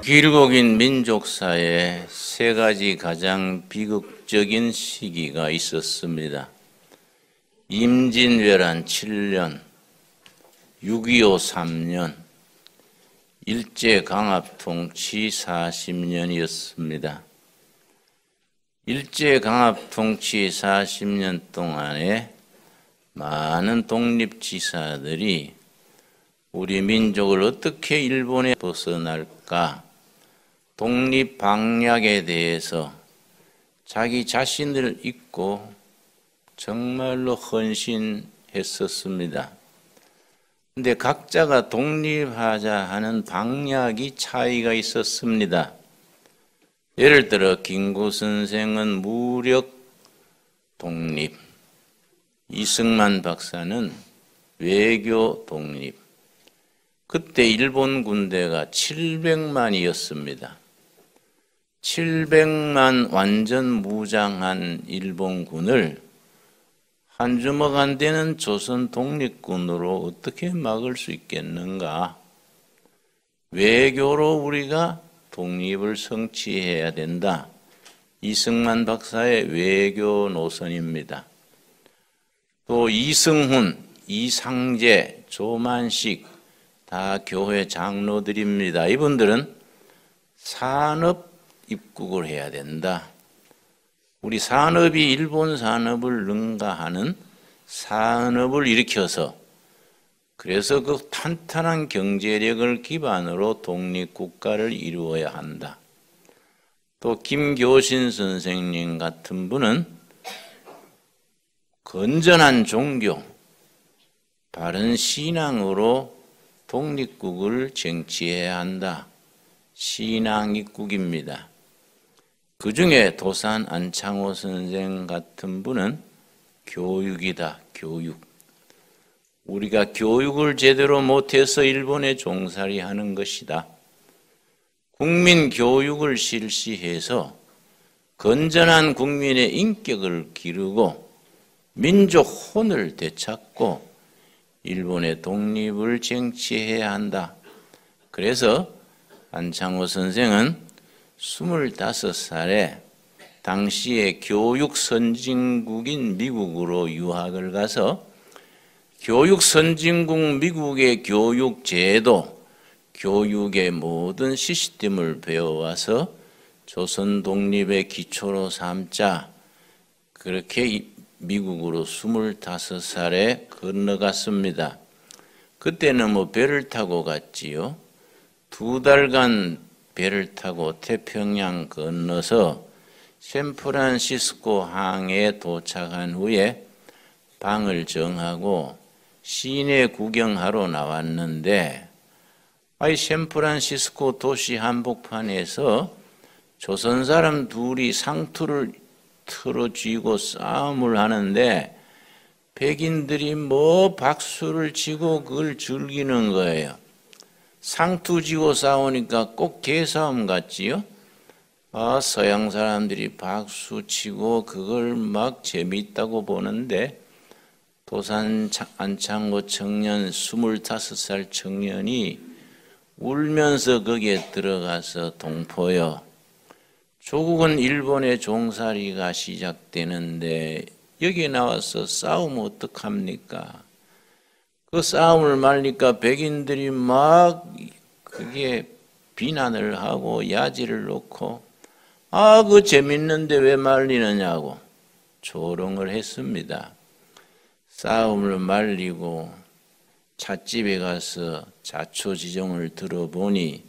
길고 긴 민족사에 세 가지 가장 비극적인 시기가 있었습니다. 임진왜란 7년, 6.25 3년, 일제강압통치 40년이었습니다. 일제강압통치 40년 동안에 많은 독립지사들이 우리 민족을 어떻게 일본에 벗어날까, 독립방략에 대해서 자기 자신을 잊고 정말로 헌신했었습니다. 근데 각자가 독립하자 하는 방략이 차이가 있었습니다. 예를 들어 김구 선생은 무력 독립, 이승만 박사는 외교 독립. 그때 일본 군대가 700만이었습니다. 700만 완전 무장한 일본군을 한 주먹 안 되는 조선 독립군으로 어떻게 막을 수 있겠는가? 외교로 우리가 독립을 성취해야 된다. 이승만 박사의 외교 노선입니다. 또 이승훈, 이상제, 조만식 다 교회 장로들입니다. 이분들은 산업 입국을 해야 된다. 우리 산업이 일본 산업을 능가하는 산업을 일으켜서 그래서 그 탄탄한 경제력을 기반으로 독립국가를 이루어야 한다. 또 김교신 선생님 같은 분은 건전한 종교, 바른 신앙으로 독립국을 쟁취해야 한다. 신앙입국입니다. 그 중에 도산 안창호 선생 같은 분은 교육이다. 교육. 우리가 교육을 제대로 못해서 일본에 종살이하는 것이다. 국민 교육을 실시해서 건전한 국민의 인격을 기르고 민족 혼을 되찾고 일본의 독립을 쟁취해야 한다. 그래서 안창호 선생은 25살에 당시의 교육 선진국인 미국으로 유학을 가서 교육 선진국 미국의 교육 제도, 교육의 모든 시스템을 배워와서 조선 독립의 기초로 삼자. 그렇게 미국으로 25살에 건너갔습니다. 그때는 배를 타고 갔지요. 2달간 배를 타고 태평양 건너서 샌프란시스코 항에 도착한 후에 방을 정하고 시내 구경하러 나왔는데 샌프란시스코 도시 한복판에서 조선 사람 둘이 상투를 틀어쥐고 싸움을 하는데 백인들이 박수를 치고 그걸 즐기는 거예요. 상투 쥐고 싸우니까 꼭 개싸움 같지요? 서양 사람들이 박수 치고 그걸 막 재미있다고 보는데 도산 안창호 청년 25살 청년이 울면서 거기에 들어가서 동포여, 조국은 일본의 종살이가 시작되는데 여기 나와서 싸우면 어떡합니까? 그 싸움을 말니까 백인들이 막 그게 비난을 하고 야지를 놓고 그 재밌는데 왜 말리느냐고 조롱을 했습니다. 싸움을 말리고 찻집에 가서 자초지종을 들어보니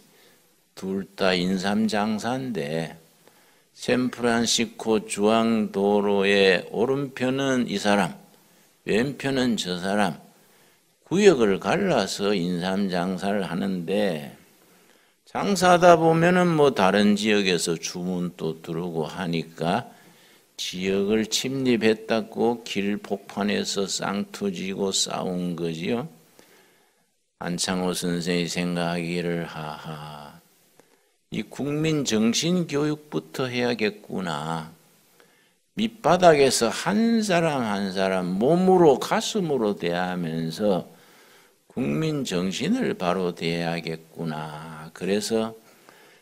둘 다 인삼장사인데 샌프란시스코 중앙도로의 오른편은 이 사람, 왼편은 저 사람, 구역을 갈라서 인삼장사를 하는데 장사하다 보면은 다른 지역에서 주문도 들어오고 하니까 지역을 침입했다고 길복판에서 쌍투지고 싸운 거지요. 안창호 선생이 생각하기를 이 국민 정신교육부터 해야겠구나. 밑바닥에서 한 사람 한 사람 몸으로 가슴으로 대하면서 국민 정신을 바로 대해야겠구나. 그래서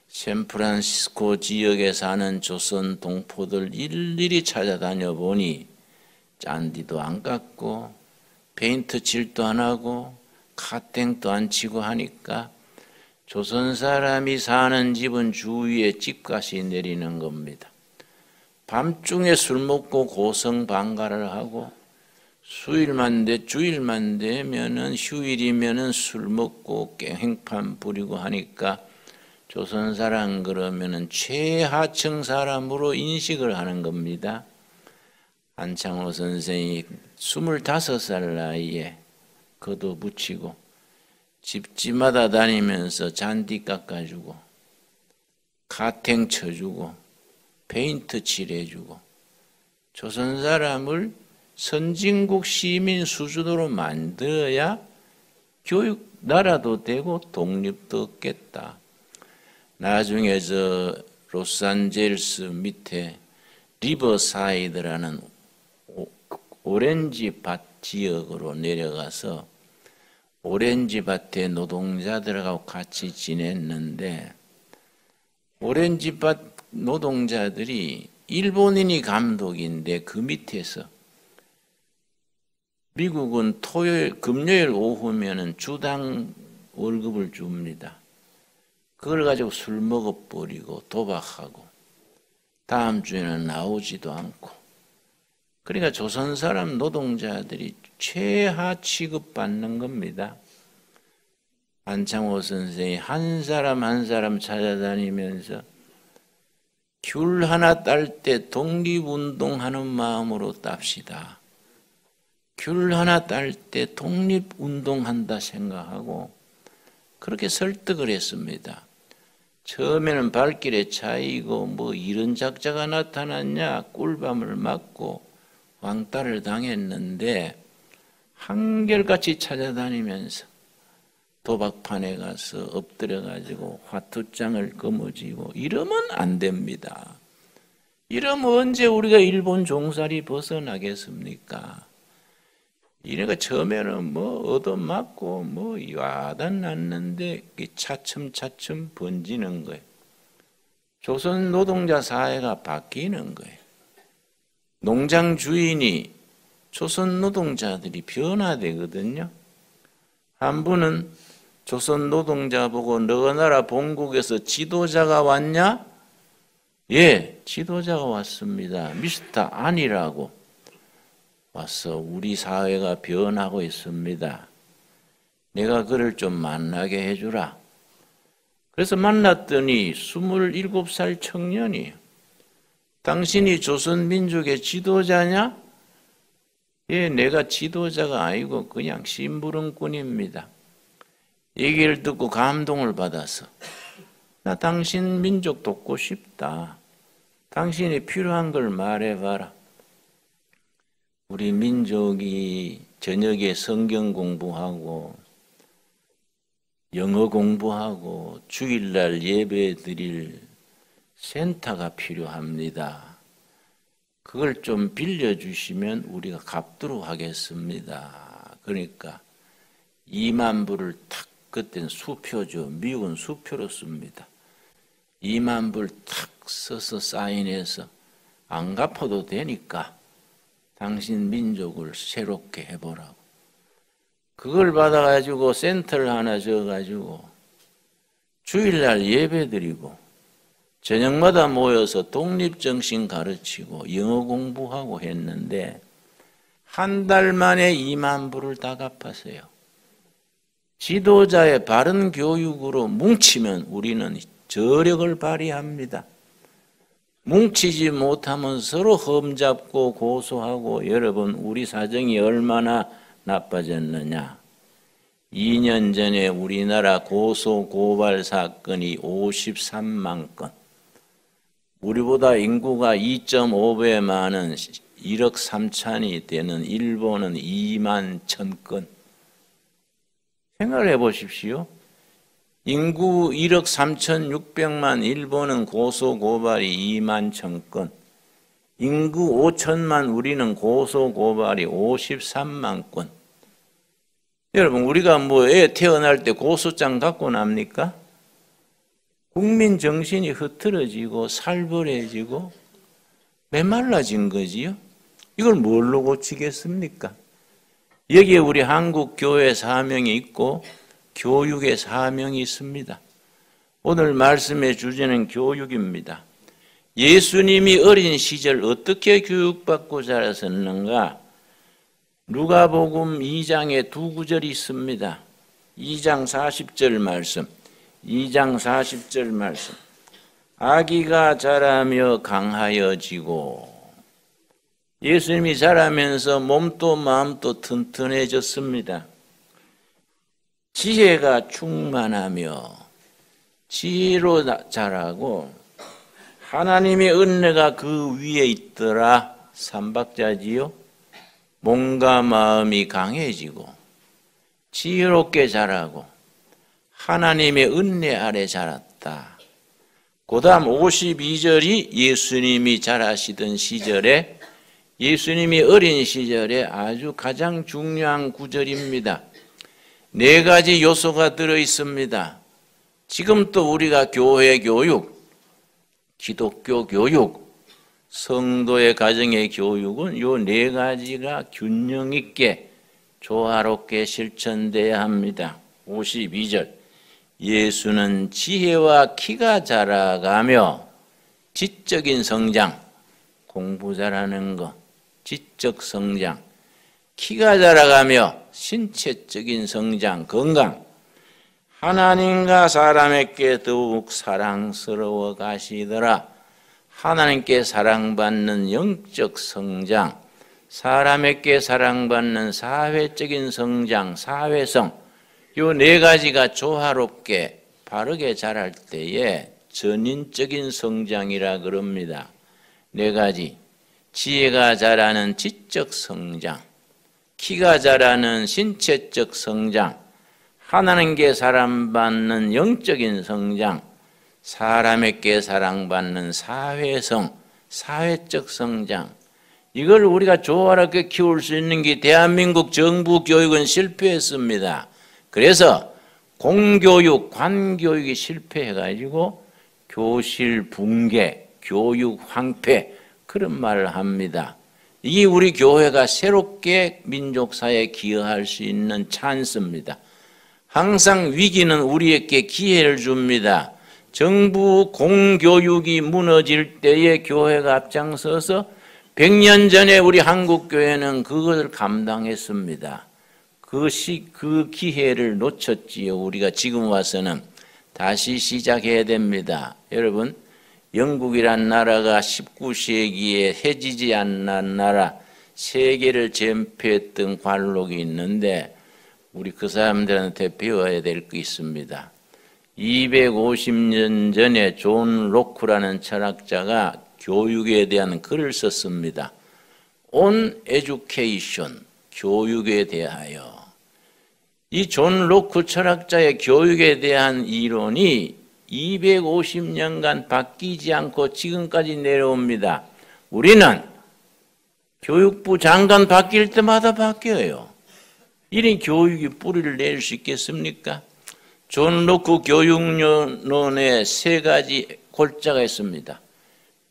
샌프란시스코 지역에 사는 조선 동포들 일일이 찾아다녀 보니 짠디도 안 깎고 페인트 칠도 안 하고 카땡도 안 치고 하니까 조선 사람이 사는 집은 주위에 집값이 내리는 겁니다. 밤중에 술 먹고 고성방가를 하고 주일만 되면은 휴일이면은 술 먹고 깽판 부리고 하니까 조선 사람 그러면은 최하층 사람으로 인식을 하는 겁니다. 안창호 선생이 25살 나이에 겉도 붙이고 집집마다 다니면서 잔디 깎아주고 가탱 쳐주고 페인트 칠해주고 조선 사람을 선진국 시민 수준으로 만들어야 교육 나라도 되고 독립도 얻겠다. 나중에 저 로스앤젤레스 밑에 리버사이드라는 오렌지 밭 지역으로 내려가서 오렌지 밭에 노동자들하고 같이 지냈는데 오렌지 밭 노동자들이 일본인이 감독인데 그 밑에서 미국은 금요일 오후면은 주당 월급을 줍니다. 그걸 가지고 술 먹어버리고 도박하고 다음 주에는 나오지도 않고 그러니까 조선 사람 노동자들이 최하 취급받는 겁니다. 안창호 선생이 한 사람 한 사람 찾아다니면서 귤 하나 딸 때 독립운동하는 마음으로 땁시다. 귤 하나 딸 때 독립운동한다 생각하고 그렇게 설득을 했습니다. 처음에는 발길에 차이고 뭐 이런 작자가 나타났냐 꿀밤을 맞고 왕따를 당했는데 한결같이 찾아다니면서 도박판에 가서 엎드려가지고 화투장을 거머쥐고 이러면 안 됩니다. 이러면 언제 우리가 일본 종살이 벗어나겠습니까? 이래가 처음에는 뭐 얻어맞고 뭐 와단 났는데 차츰차츰 번지는 거예요. 조선 노동자 사회가 바뀌는 거예요. 농장 주인이 조선 노동자들이 변화되거든요. 한 분은 조선 노동자 보고 너 나라 본국에서 지도자가 왔냐? 예, 지도자가 왔습니다. 미스터 안이라고 왔어. 우리 사회가 변하고 있습니다. 내가 그를 좀 만나게 해주라. 그래서 만났더니 27살 청년이에요. 당신이 조선민족의 지도자냐? 예, 내가 지도자가 아니고 그냥 심부름꾼입니다. 얘기를 듣고 감동을 받아서 나 당신 민족 돕고 싶다. 당신이 필요한 걸 말해봐라. 우리 민족이 저녁에 성경 공부하고 영어 공부하고 주일날 예배 드릴 센터가 필요합니다. 그걸 좀 빌려주시면 우리가 갚도록 하겠습니다. 그러니까 2만 불을 탁, 그때는 수표죠. 미국은 수표로 씁니다. 2만 불 탁 써서 사인해서 안 갚아도 되니까 당신 민족을 새롭게 해보라고. 그걸 받아가지고 센터를 하나 줘가지고 주일날 예배 드리고 저녁마다 모여서 독립정신 가르치고 영어 공부하고 했는데 한 달 만에 2만 불을 다 갚았어요. 지도자의 바른 교육으로 뭉치면 우리는 저력을 발휘합니다. 뭉치지 못하면 서로 험잡고 고소하고 여러분 우리 사정이 얼마나 나빠졌느냐. 2년 전에 우리나라 고소 고발 사건이 53만 건. 우리보다 인구가 2.5배 많은 1억 3천이 되는 일본은 2만 1,000건. 생각을 해보십시오. 인구 1억 3,600만 일본은 고소고발이 2만 1,000건. 인구 5천만 우리는 고소고발이 53만 건. 여러분 우리가 뭐 애 태어날 때 고소장 갖고 납니까? 국민 정신이 흐트러지고 살벌해지고 메말라진 거지요. 이걸 뭘로 고치겠습니까? 여기에 우리 한국 교회 사명이 있고 교육의 사명이 있습니다. 오늘 말씀의 주제는 교육입니다. 예수님이 어린 시절 어떻게 교육받고 자라셨는가? 누가복음 2장에 두 구절이 있습니다. 2장 40절 말씀. 2장 40절 말씀. 아기가 자라며 강하여지고, 예수님이 자라면서 몸도 마음도 튼튼해졌습니다. 지혜가 충만하며 지혜로 자라고 하나님의 은혜가 그 위에 있더라. 삼박자지요. 몸과 마음이 강해지고 지혜롭게 자라고 하나님의 은혜 아래 자랐다. 그 다음 52절이 예수님이 자라시던 시절에, 예수님이 어린 시절에 아주 가장 중요한 구절입니다. 네 가지 요소가 들어있습니다. 지금 또 우리가 교회 교육, 기독교 교육, 성도의 가정의 교육은 요 네 가지가 균형 있게 조화롭게 실천돼야 합니다. 52절. 예수는 지혜와 키가 자라가며 지적인 성장, 공부 잘하는 거, 지적 성장, 키가 자라가며 신체적인 성장, 건강, 하나님과 사람에게 더욱 사랑스러워 가시더라. 하나님께 사랑받는 영적 성장, 사람에게 사랑받는 사회적인 성장, 사회성, 요 네 가지가 조화롭게 바르게 자랄 때에 전인적인 성장이라 그럽니다. 네 가지. 지혜가 자라는 지적 성장, 키가 자라는 신체적 성장, 하나님께 사랑받는 영적인 성장, 사람에게 사랑받는 사회성, 사회적 성장. 이걸 우리가 조화롭게 키울 수 있는 게 대한민국 정부 교육은 실패했습니다. 그래서 공교육, 관교육이 실패해가지고 교실 붕괴, 교육 황폐, 그런 말을 합니다. 이게 우리 교회가 새롭게 민족사회에 기여할 수 있는 찬스입니다. 항상 위기는 우리에게 기회를 줍니다. 정부 공교육이 무너질 때에 교회가 앞장서서 100년 전에 우리 한국교회는 그것을 감당했습니다. 그 기회를 놓쳤지요. 우리가 지금 와서는 다시 시작해야 됩니다. 여러분, 영국이란 나라가 19세기에 해지지 않는 나라, 세계를 전폐했던 관록이 있는데 우리 그 사람들한테 배워야 될 게 있습니다. 250년 전에 존 로크라는 철학자가 교육에 대한 글을 썼습니다. On Education, 교육에 대하여. 이 존 로크 철학자의 교육에 대한 이론이 250년간 바뀌지 않고 지금까지 내려옵니다. 우리는 교육부 장관 바뀔 때마다 바뀌어요. 이런 교육이 뿌리를 낼 수 있겠습니까? 존 로크 교육론에 세 가지 골자가 있습니다.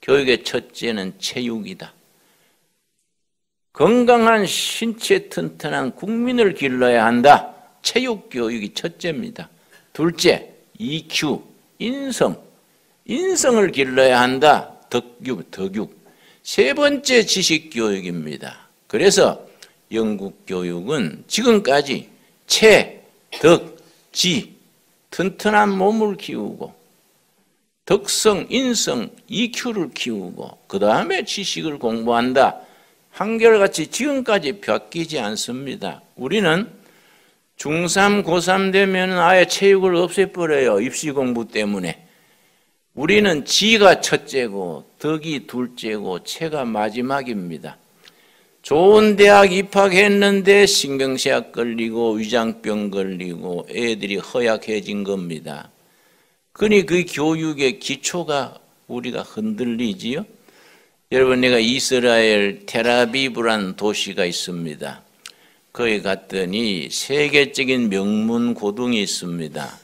교육의 첫째는 체육이다. 건강한 신체 튼튼한 국민을 길러야 한다. 체육 교육이 첫째입니다. 둘째, EQ, 인성을 길러야 한다. 덕육. 세 번째, 지식 교육입니다. 그래서 영국 교육은 지금까지 체, 덕, 지, 튼튼한 몸을 키우고 덕성, 인성, EQ를 키우고 그 다음에 지식을 공부한다. 한결같이 지금까지 바뀌지 않습니다. 우리는 중3, 고3 되면 아예 체육을 없애버려요. 입시 공부 때문에. 우리는 지가 첫째고 덕이 둘째고 체가 마지막입니다. 좋은 대학 입학했는데 신경쇠약 걸리고 위장병 걸리고 애들이 허약해진 겁니다. 그러니 그 교육의 기초가 우리가 흔들리지요. 여러분, 내가 이스라엘 텔아비브라는 도시가 있습니다. 거기 갔더니 세계적인 명문 고등이 있습니다.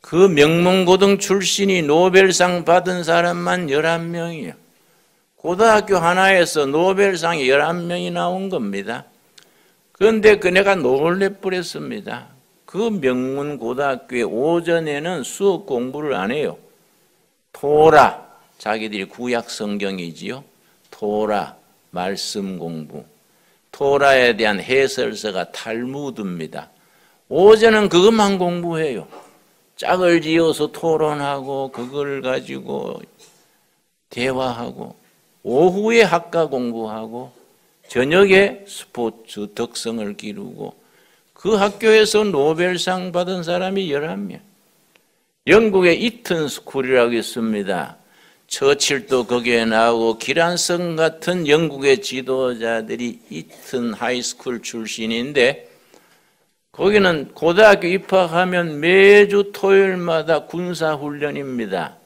그 명문고등 출신이 노벨상 받은 사람만 11명이에요. 고등학교 하나에서 노벨상이 11명이 나온 겁니다. 그런데 내가 놀래버렸습니다. 그 명문 고등학교에 오전에는 수업 공부를 안 해요. 토라, 자기들이 구약 성경이지요. 토라, 말씀 공부. 토라에 대한 해설서가 탈무드입니다. 오전은 그것만 공부해요. 짝을 지어서 토론하고 그걸 가지고 대화하고 오후에 학과 공부하고 저녁에 스포츠 덕성을 기르고 그 학교에서 노벨상 받은 사람이 11명. 영국의 이튼 스쿨이라고 있습니다. 처칠도 거기에 나오고 기란성 같은 영국의 지도자들이 이튼 하이스쿨 출신인데 거기는 고등학교 입학하면 매주 토요일마다 군사훈련입니다.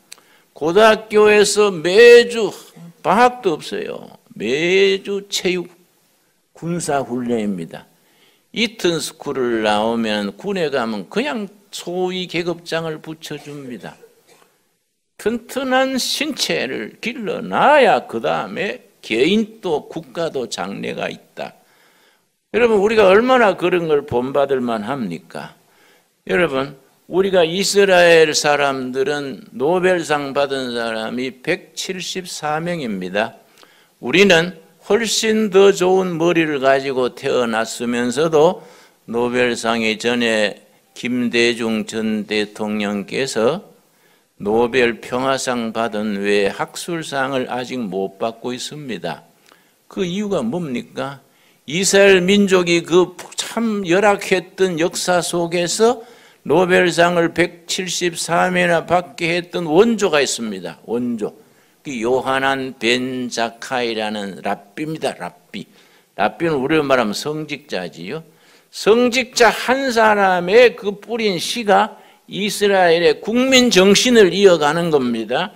고등학교에서 매주 방학도 없어요. 매주 체육 군사훈련입니다. 이튼 스쿨을 나오면 군에 가면 그냥 소위 계급장을 붙여줍니다. 튼튼한 신체를 길러놔야 그 다음에 개인도 국가도 장래가 있다. 여러분 우리가 얼마나 그런 걸 본받을 만합니까? 여러분 우리가 이스라엘 사람들은 노벨상 받은 사람이 174명입니다. 우리는 훨씬 더 좋은 머리를 가지고 태어났으면서도 노벨상이 전에 김대중 전 대통령께서 노벨 평화상 받은 외에 학술상을 아직 못 받고 있습니다. 그 이유가 뭡니까? 이스라엘 민족이 그 참 열악했던 역사 속에서 노벨상을 174명이나 받게 했던 원조가 있습니다. 원조. 그 요하난 벤 자카이라는 랍비입니다. 랍비. 랍비는 우리로 말하면 성직자지요. 성직자 한 사람의 그 뿌린 시가 이스라엘의 국민 정신을 이어가는 겁니다.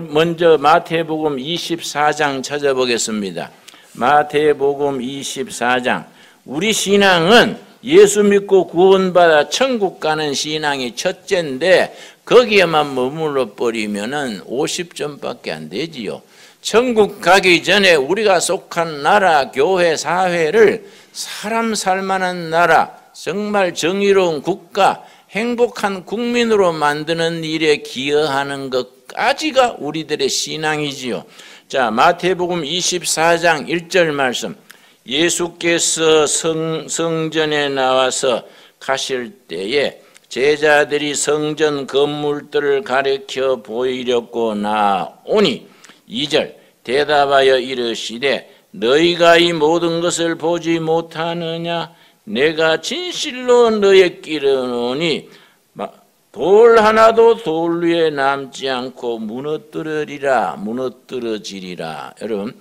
먼저 마태복음 24장 찾아보겠습니다. 마태복음 24장. 우리 신앙은 예수 믿고 구원받아 천국 가는 신앙이 첫째인데 거기에만 머물러 버리면은 50점밖에 안 되지요. 천국 가기 전에 우리가 속한 나라, 교회, 사회를 사람 살만한 나라, 정말 정의로운 국가, 행복한 국민으로 만드는 일에 기여하는 것까지가 우리들의 신앙이지요. 자, 마태복음 24장 1절 말씀. 예수께서 성전에 나와서 가실 때에 제자들이 성전 건물들을 가리켜 보이려고 나오니 2절 대답하여 이르시되 너희가 이 모든 것을 보지 못하느냐? 내가 진실로 너희에게 이르노니 돌 하나도 돌 위에 남지 않고 무너뜨러지리라. 여러분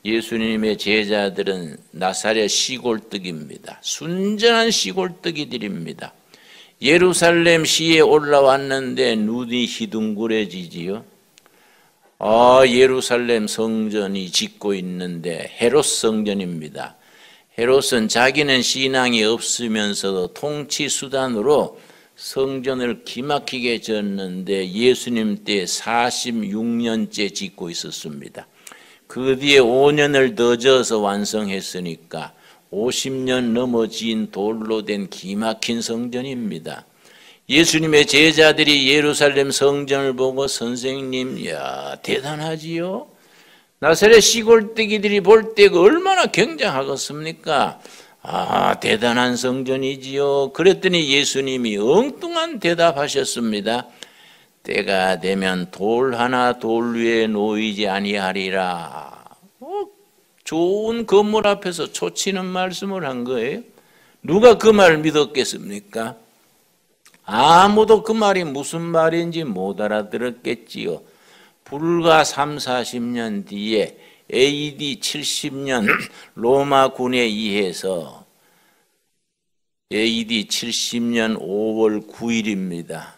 예수님의 제자들은 나사렛 시골뜨기입니다. 순전한 시골뜨기들입니다. 예루살렘 시에 올라왔는데 눈이 희둥그레지지요. 예루살렘 성전이 짓고 있는데 헤롯 성전입니다. 헤롯은 자기는 신앙이 없으면서도 통치 수단으로 성전을 기막히게 졌는데 예수님 때 46년째 짓고 있었습니다. 그 뒤에 5년을 더 져서 완성했으니까 50년 넘어 지은 돌로 된 기막힌 성전입니다. 예수님의 제자들이 예루살렘 성전을 보고 선생님, 야 대단하지요? 나사렛 시골뜨기들이 볼 때 얼마나 굉장하겠습니까? 대단한 성전이지요. 그랬더니 예수님이 엉뚱한 대답하셨습니다. 때가 되면 돌 하나 돌 위에 놓이지 아니하리라. 좋은 건물 앞에서 초치는 말씀을 한 거예요. 누가 그 말을 믿었겠습니까? 아무도 그 말이 무슨 말인지 못 알아들었겠지요. 불과 30-40년 뒤에 AD 70년 로마군에 의해서 AD 70년 5월 9일입니다.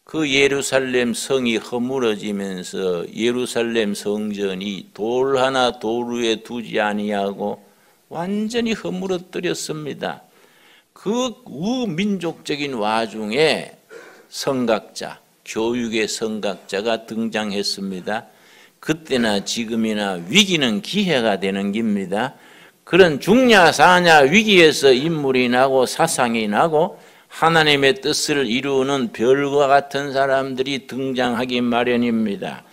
그 예루살렘 성이 허물어지면서 예루살렘 성전이 돌 하나 돌 위에 두지 아니하고 완전히 허물어뜨렸습니다. 그 우민족적인 와중에 성각자, 교육의 성각자가 등장했습니다. 그때나 지금이나 위기는 기회가 되는 겁니다. 그런 죽냐 사냐 위기에서 인물이 나고 사상이 나고 하나님의 뜻을 이루는 별과 같은 사람들이 등장하기 마련입니다.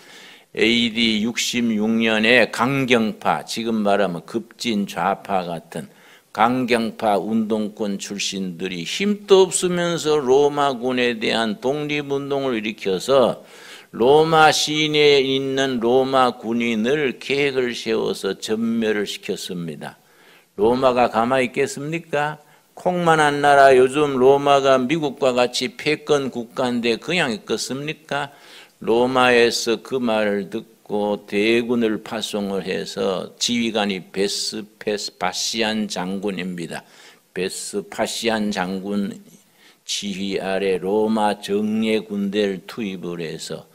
AD 66년에 강경파, 지금 말하면 급진 좌파 같은 강경파 운동권 출신들이 힘도 없으면서 로마군에 대한 독립운동을 일으켜서 로마 시내에 있는 로마 군인을 계획을 세워서 전멸을 시켰습니다. 로마가 가만히 있겠습니까? 콩만한 나라, 요즘 로마가 미국과 같이 패권 국가인데 그냥 있겠습니까? 로마에서 그 말을 듣고 대군을 파송을 해서 지휘관이 베스파시안 장군입니다. 베스파시안 장군 지휘 아래 로마 정예 군대를 투입을 해서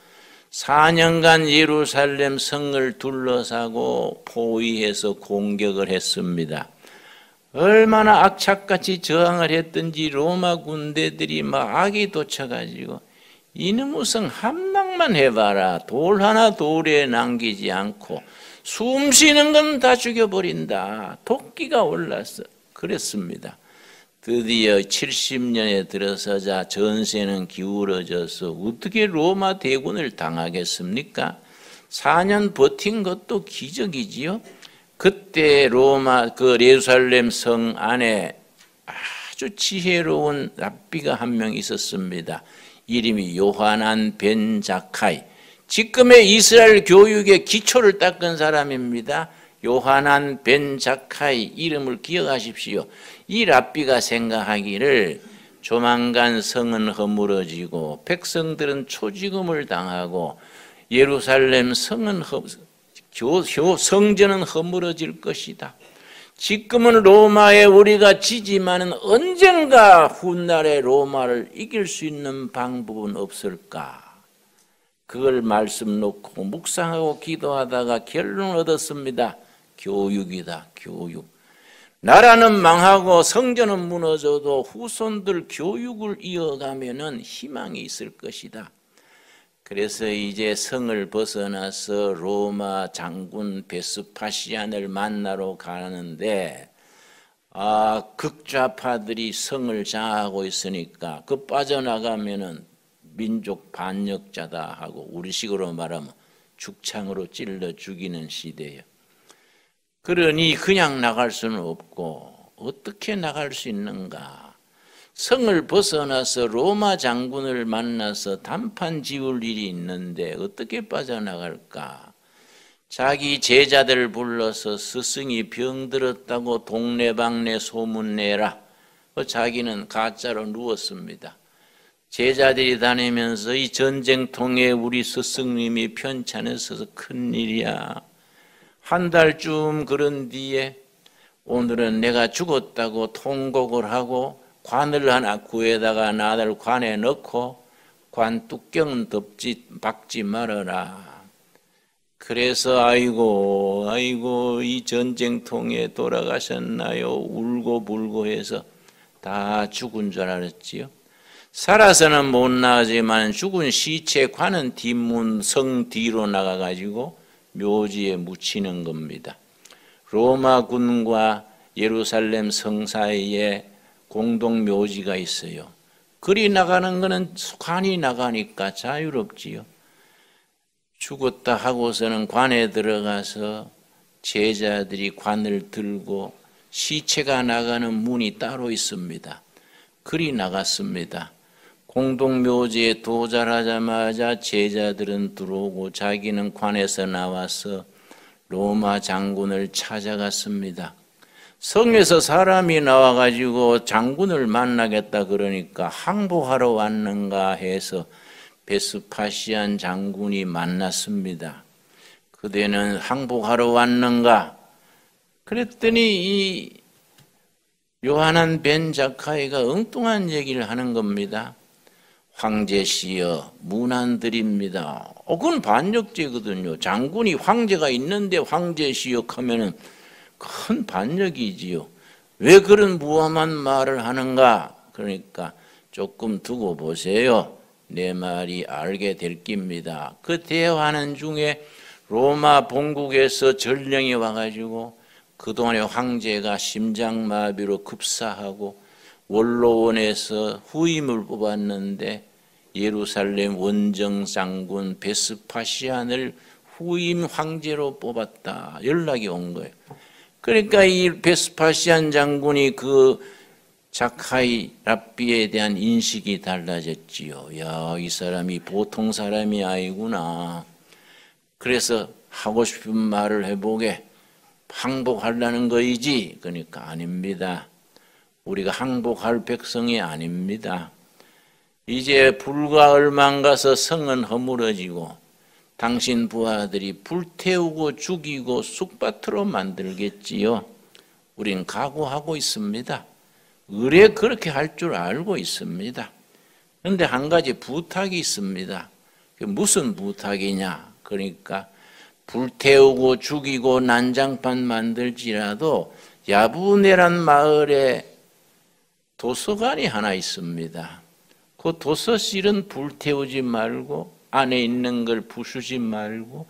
4년간 예루살렘 성을 둘러싸고 포위해서 공격을 했습니다. 얼마나 악착같이 저항을 했든지 로마 군대들이 막 악이 돋쳐가지고 이놈의 성 함락만 해봐라. 돌 하나 돌에 남기지 않고 숨 쉬는 건 다 죽여버린다. 도끼가 올랐어. 그랬습니다. 드디어 70년에 들어서자 전세는 기울어져서 어떻게 로마 대군을 당하겠습니까? 4년 버틴 것도 기적이지요. 그때 로마 예루살렘 성 안에 아주 지혜로운 랍비가 한 명 있었습니다. 이름이 요하난 벤 자카이. 지금의 이스라엘 교육의 기초를 닦은 사람입니다. 요하난 벤 자카이 이름을 기억하십시오. 이 랍비가 생각하기를 조만간 성은 허물어지고 백성들은 초지금을 당하고 예루살렘 성은 성전은 허물어질 것이다. 지금은 로마에 우리가 지지만은 언젠가 훗날에 로마를 이길 수 있는 방법은 없을까? 그걸 말씀 놓고 묵상하고 기도하다가 결론을 얻었습니다. 교육이다, 교육. 나라는 망하고 성전은 무너져도 후손들 교육을 이어가면은 희망이 있을 것이다. 그래서 이제 성을 벗어나서 로마 장군 베스파시안을 만나러 가는데 극좌파들이 성을 장악하고 있으니까 그 빠져나가면은 민족 반역자다 하고 우리식으로 말하면 죽창으로 찔러 죽이는 시대예요. 그러니 그냥 나갈 수는 없고 어떻게 나갈 수 있는가? 성을 벗어나서 로마 장군을 만나서 단판 지을 일이 있는데 어떻게 빠져나갈까? 자기 제자들을 불러서 스승이 병들었다고 동네방네 소문내라. 자기는 가짜로 누웠습니다. 제자들이 다니면서 이 전쟁통에 우리 스승님이 편찮으셔서 큰일이야. 한 달쯤 그런 뒤에 오늘은 내가 죽었다고 통곡을 하고 관을 하나 구해다가 나를 관에 넣고 관 뚜껑은 박지 말아라. 그래서 아이고 이 전쟁통에 돌아가셨나요? 울고 불고 해서 다 죽은 줄 알았지요. 살아서는 못 나가지만 죽은 시체 관은 뒷문 성 뒤로 나가가지고 묘지에 묻히는 겁니다. 로마 군과 예루살렘 성 사이에 공동 묘지가 있어요. 그리 나가는 거는 관이 나가니까 자유롭지요. 죽었다 하고서는 관에 들어가서 제자들이 관을 들고 시체가 나가는 문이 따로 있습니다. 그리 나갔습니다. 공동묘지에 도달하자마자 제자들은 들어오고 자기는 관에서 나와서 로마 장군을 찾아갔습니다. 성에서 사람이 나와가지고 장군을 만나겠다 그러니까 항복하러 왔는가 해서 베스파시안 장군이 만났습니다. 그대는 항복하러 왔는가? 그랬더니 이 요하난 벤 자카이가 엉뚱한 얘기를 하는 겁니다. 황제시여 문안드립니다. 그건 반역죄거든요. 장군이 황제가 있는데 황제시여 하면은 큰 반역이지요. 왜 그런 무엄한 말을 하는가? 그러니까 조금 두고 보세요. 내 말이 알게 될 깁니다. 그 대화하는 중에 로마 본국에서 전령이 와가지고 그동안의 황제가 심장마비로 급사하고 원로원에서 후임을 뽑았는데 예루살렘 원정장군 베스파시안을 후임 황제로 뽑았다. 연락이 온 거예요. 그러니까 이 베스파시안 장군이 그 자카이 랍비에 대한 인식이 달라졌지요. 야, 이 사람이 보통 사람이 아니구나. 그래서 하고 싶은 말을 해보게. 항복하려는 거이지. 그러니까 아닙니다. 우리가 항복할 백성이 아닙니다. 이제 불과 얼마 안 가서 성은 허물어지고 당신 부하들이 불태우고 죽이고 쑥밭으로 만들겠지요. 우린 각오하고 있습니다. 의뢰 그렇게 할 줄 알고 있습니다. 그런데 한 가지 부탁이 있습니다. 무슨 부탁이냐? 그러니까 불태우고 죽이고 난장판 만들지라도 야부네란 마을에 도서관이 하나 있습니다. 그 도서실은 불태우지 말고 안에 있는 걸 부수지 말고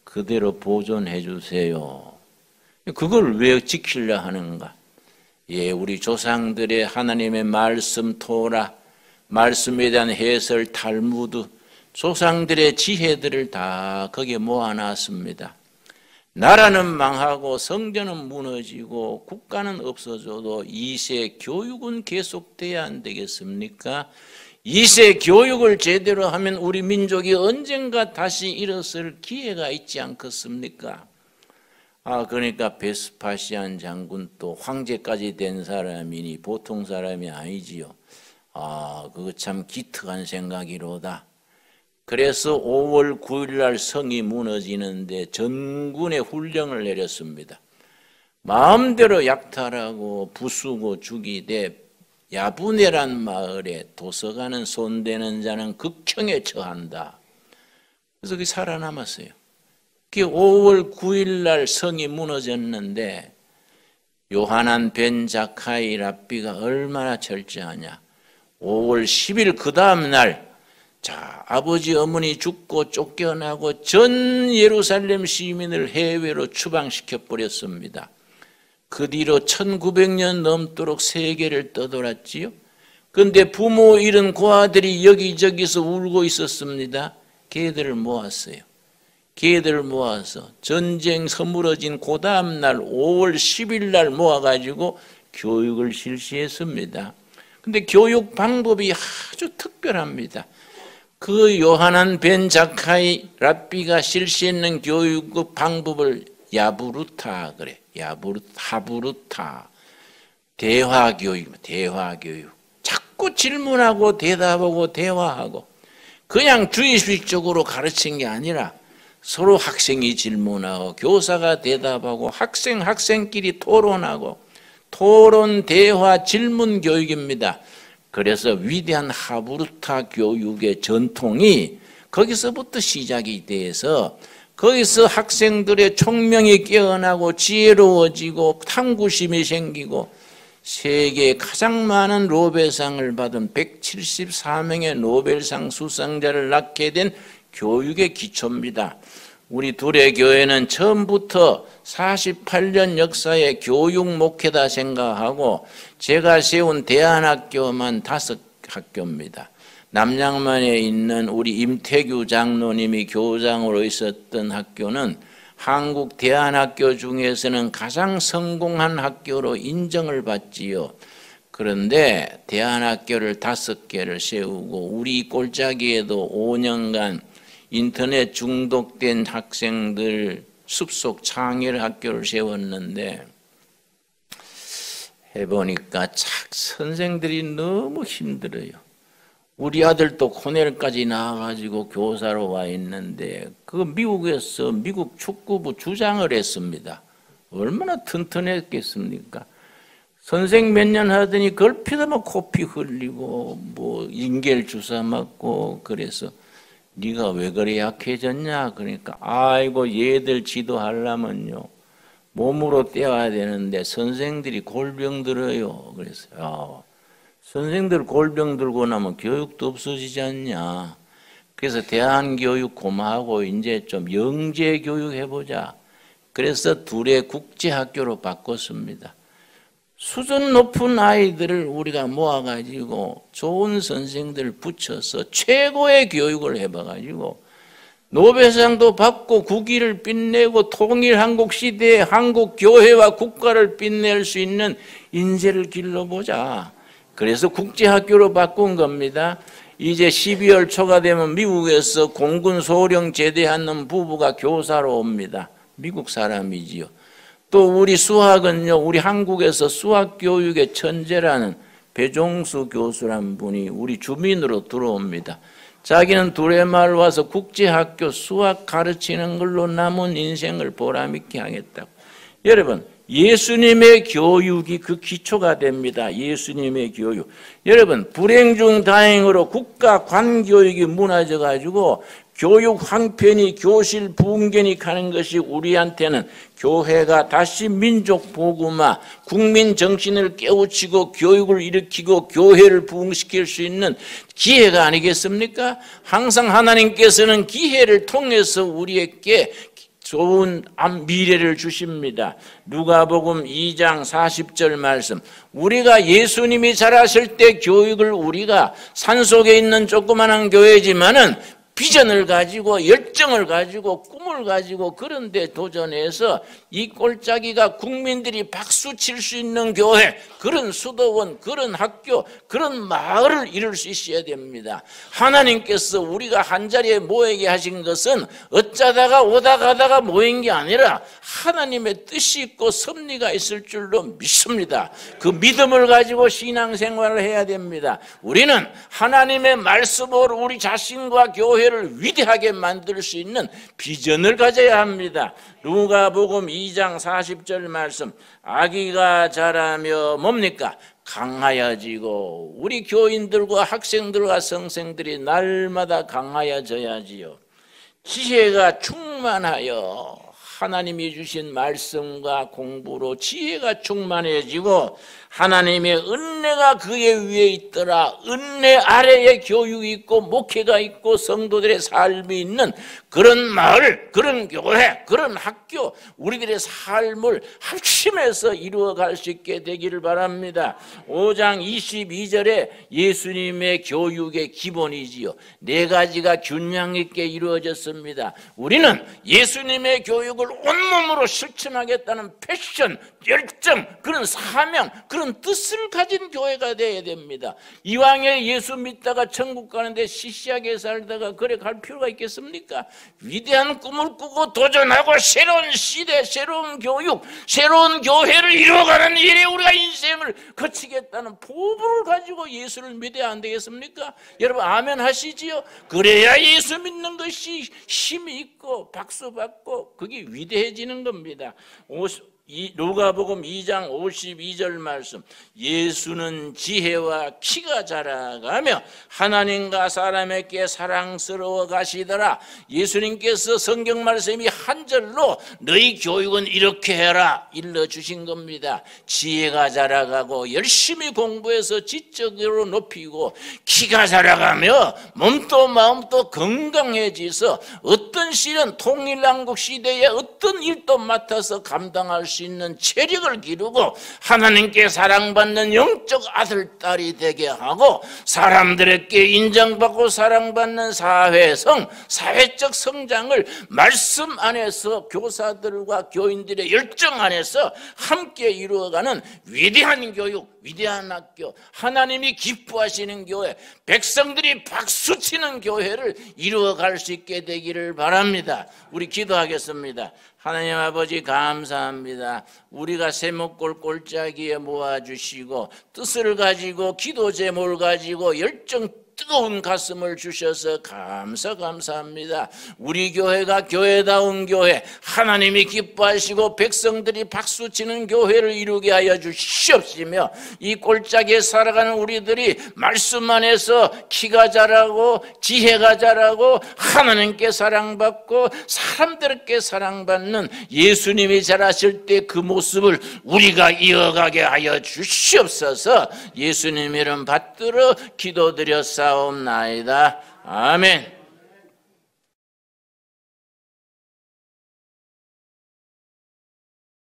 그대로 보존해 주세요. 그걸 왜 지키려 하는가? 예, 우리 조상들의 하나님의 말씀 토라, 말씀에 대한 해설 탈무드, 조상들의 지혜들을 다 거기에 모아놨습니다. 나라는 망하고 성전은 무너지고 국가는 없어져도 2세 교육은 계속돼야 안 되겠습니까? 2세 교육을 제대로 하면 우리 민족이 언젠가 다시 일어설 기회가 있지 않겠습니까? 그러니까 베스파시안 장군 또 황제까지 된 사람이니 보통 사람이 아니지요. 그거 참 기특한 생각이로다. 그래서 5월 9일 날 성이 무너지는데 전군의 훈령을 내렸습니다. 마음대로 약탈하고 부수고 죽이되 야부네란 마을에 도서관은 손대는 자는 극형에 처한다. 그래서 그게 살아남았어요. 그게 5월 9일 날 성이 무너졌는데 요하난 벤 자카이 랍비가 얼마나 철저하냐. 5월 10일 그 다음 날 아버지 어머니 죽고 쫓겨나고 전 예루살렘 시민을 해외로 추방시켜 버렸습니다. 그 뒤로 1900년 넘도록 세계를 떠돌았지요. 그런데 부모 잃은 고아들이 여기저기서 울고 있었습니다. 걔들을 모았어요. 걔들을 모아서 전쟁 서물어진 그 다음 날 5월 10일 날 모아가지고 교육을 실시했습니다. 근데 교육 방법이 아주 특별합니다. 그 요하난 벤 자카이 랍비가 실시했는 교육 방법을 야부르타 그래. 하부르타. 대화교육. 자꾸 질문하고 대답하고 대화하고 그냥 주의식적으로 가르친 게 아니라 서로 학생이 질문하고 교사가 대답하고 학생끼리 토론하고 토론, 대화, 질문 교육입니다. 그래서 위대한 하부르타 교육의 전통이 거기서부터 시작이 돼서 거기서 학생들의 총명이 깨어나고 지혜로워지고 탐구심이 생기고 세계에 가장 많은 노벨상을 받은 174명의 노벨상 수상자를 낳게 된 교육의 기초입니다. 우리 둘의 교회는 처음부터 48년 역사의 교육 목회다 생각하고 제가 세운 대안학교만 5학교입니다. 남양만에 있는 우리 임태규 장로님이 교장으로 있었던 학교는 한국 대안학교 중에서는 가장 성공한 학교로 인정을 받지요. 그런데 대안학교를 5개를 세우고 우리 꼴짜기에도 5년간 인터넷 중독된 학생들 숲속 창엘 학교를 세웠는데 해보니까 선생들이 너무 힘들어요. 우리 아들도 코넬까지 나와가지고 교사로 와 있는데 그 미국에서 미국 축구부 주장을 했습니다. 얼마나 튼튼했겠습니까? 선생 몇 년 하더니 걸피다 뭐 코피 흘리고 뭐 인겔 주사 맞고 그래서 네가 왜 그래 약해졌냐? 그러니까 아이고 얘들 지도하려면요 몸으로 떼어야 되는데 선생들이 골병 들어요. 그래서 선생들 골병 들고 나면 교육도 없어지지 않냐. 그래서 대한교육 고마하고 이제 좀 영재교육 해보자. 그래서 둘의 국제학교로 바꿨습니다. 수준 높은 아이들을 우리가 모아가지고 좋은 선생들을 붙여서 최고의 교육을 해봐가지고 노벨상도 받고 국위를 빛내고 통일한국시대에 한국교회와 국가를 빛낼 수 있는 인재를 길러보자. 그래서 국제학교로 바꾼 겁니다. 이제 12월 초가 되면 미국에서 공군 소령 제대하는 부부가 교사로 옵니다. 미국 사람이지요. 또 우리 수학은요, 우리 한국에서 수학교육의 천재라는 배종수 교수란 분이 우리 주민으로 들어옵니다. 자기는 두레마을 와서 국제학교 수학 가르치는 걸로 남은 인생을 보람있게 하겠다고. 여러분, 예수님의 교육이 그 기초가 됩니다. 예수님의 교육. 여러분, 불행 중 다행으로 국가 관교육이 무너져 가지고 교육 황편이 교실 붕괴니 가는 것이 우리한테는 교회가 다시 민족 복음화, 국민 정신을 깨우치고 교육을 일으키고 교회를 부흥시킬 수 있는 기회가 아니겠습니까? 항상 하나님께서는 기회를 통해서 우리에게 좋은 미래를 주십니다. 누가복음 2장 40절 말씀. 우리가 예수님이 자라실 때 교육을 우리가 산속에 있는 조그마한 교회지만은 비전을 가지고 열정을 가지고 꿈을 가지고 그런 데 도전해서 이 꼴짜기가 국민들이 박수 칠 수 있는 교회, 그런 수도원, 그런 학교, 그런 마을을 이룰 수 있어야 됩니다. 하나님께서 우리가 한자리에 모이게 하신 것은 어쩌다가 오다 가다가 모인 게 아니라 하나님의 뜻이 있고 섭리가 있을 줄로 믿습니다. 그 믿음을 가지고 신앙생활을 해야 됩니다. 우리는 하나님의 말씀으로 우리 자신과 교회를 위대하게 만들 수 있는 비전을 가져야 합니다. 누가복음 2장 40절 말씀. 아기가 자라며 뭡니까? 강하여지고. 우리 교인들과 학생들과 성생들이 날마다 강하여져야지요. 지혜가 충만하여 하나님이 주신 말씀과 공부로 지혜가 충만해지고 하나님의 은혜가 그의 위에 있더라. 은혜 아래에 교육이 있고 목회가 있고 성도들의 삶이 있는 그런 마을, 그런 교회, 그런 학교, 우리들의 삶을 합심해서 이루어갈 수 있게 되기를 바랍니다. 5장 22절에 예수님의 교육의 기본이지요. 4가지가 균형 있게 이루어졌습니다. 우리는 예수님의 교육을 온몸으로 실천하겠다는 패션, 열정, 그런 사명, 그런 뜻을 가진 교회가 되어야 됩니다. 이왕에 예수 믿다가 천국 가는데 시시하게 살다가 그래 갈 필요가 있겠습니까? 위대한 꿈을 꾸고 도전하고 새로운 시대, 새로운 교육, 새로운 교회를 이루어가는 일에 우리가 인생을 거치겠다는 포부를 가지고 예수를 믿어야 안 되겠습니까? 여러분 아멘 하시지요? 그래야 예수 믿는 것이 힘이 있고 박수 받고 그게 위대해지는 겁니다. 누가복음 2장 52절 말씀. 예수는 지혜와 키가 자라가며 하나님과 사람에게 사랑스러워 가시더라. 예수님께서 성경 말씀이 한 절로 너희 교육은 이렇게 해라 일러주신 겁니다. 지혜가 자라가고 열심히 공부해서 지적으로 높이고 키가 자라가며 몸도 마음도 건강해져서 어떤 시련 통일한국 시대에 어떤 일도 맡아서 감당할 수 있는 체력을 기르고 하나님께 사랑받는 영적 아들, 딸이 되게 하고 사람들에게 인정받고 사랑받는 사회성, 사회적 성장을 말씀 안에서 교사들과 교인들의 열정 안에서 함께 이루어가는 위대한 교육, 위대한 학교, 하나님이 기뻐하시는 교회, 백성들이 박수치는 교회를 이루어갈 수 있게 되기를 바랍니다. 우리 기도하겠습니다. 하나님 아버지 감사합니다. 우리가 세목골 꼴짜기에 모아주시고 뜻을 가지고 기도 제목을 가지고 열정 뜨거운 가슴을 주셔서 감사합니다. 우리 교회가 교회다운 교회, 하나님이 기뻐하시고 백성들이 박수치는 교회를 이루게 하여 주시옵시며, 이 골짜기에 살아가는 우리들이 말씀 안에서 키가 자라고 지혜가 자라고 하나님께 사랑받고 사람들께 사랑받는 예수님이 자라실 때 그 모습을 우리가 이어가게 하여 주시옵소서. 예수님 이름 받들어 기도드렸사옵나이다. 아멘.